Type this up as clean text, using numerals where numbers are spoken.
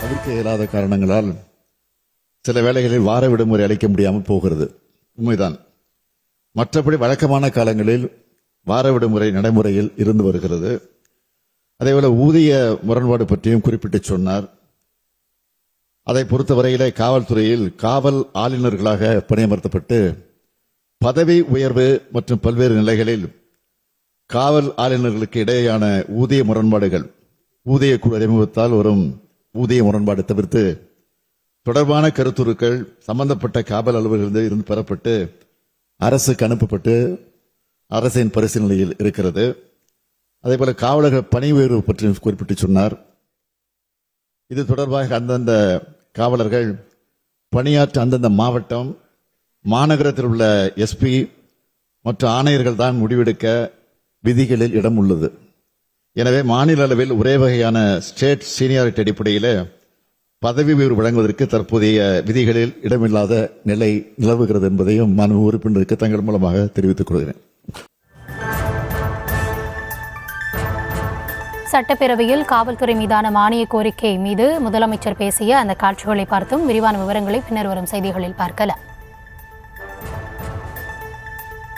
தவிர்க்க இயலாத காரணங்களால் சில வேளைகளில் வார விடுமுறை அளிக்க முடியாமல் போகிறது. உண்மைதான். மற்றபடி வழக்கமான காலங்களில் வார விடுமுறை நடைமுறையில் இருந்து வருகிறது. அதேபோல ஊதிய முரண்பாடு பற்றியும் குறிப்பிட்டு சொன்னார். அதை பொறுத்தவரையிலே காவல்துறையில் காவல் ஆளுநர்களாக பணியமர்த்தப்பட்டு பதவி உயர்வு மற்றும் பல்வேறு நிலைகளில் காவல் ஆளுநர்களுக்கு இடையேயான ஊதிய முரண்பாடுகள், ஊதிய குழு அறிமுகத்தால் வரும் ஊதிய முரண்பாடு தவிர்த்து தொடர்பான கருத்துருக்கள் சம்பந்தப்பட்ட காவல் அலுவலர்களிடம் இருந்து பெறப்பட்டு அரசுக்கு அனுப்பப்பட்டு அரசின் பரிசீலனையில் இருக்கிறது. அதேபோல காவலர்கள் பணி உயர்வு பற்றி குறிப்பிட்டு சொன்னார். இது தொடர்பாக அந்தந்த காவலர்கள் பணியாற்ற அந்தந்த மாவட்டம், மாநகரத்தில் உள்ள எஸ்பி மற்றும் ஆணையர்கள் தான் முடிவெடுக்க விதிகளில் இடம் உள்ளது. எனவே மாநில அளவில் ஒரே வகையான ஸ்டேட் சீனியாரிட்டி அடிப்படையில் பதவி உயர்வு வழங்குவதற்கு தற்போதைய விதிகளில் இடமில்லாத நிலை நிலவுகிறது என்பதையும் மாண்பு உறுப்பினருக்கு தங்கள் மூலமாக தெரிவித்துக் கொள்கிறேன். சட்டப்பேரவையில் காவல்துறை மீதான மானிய கோரிக்கை மீது முதலமைச்சர் பேசிய அந்த காட்சிகளை பார்த்தும் விரிவான விவரங்களை பின்னர் வரும் செய்திகளில் பார்க்கலாம்.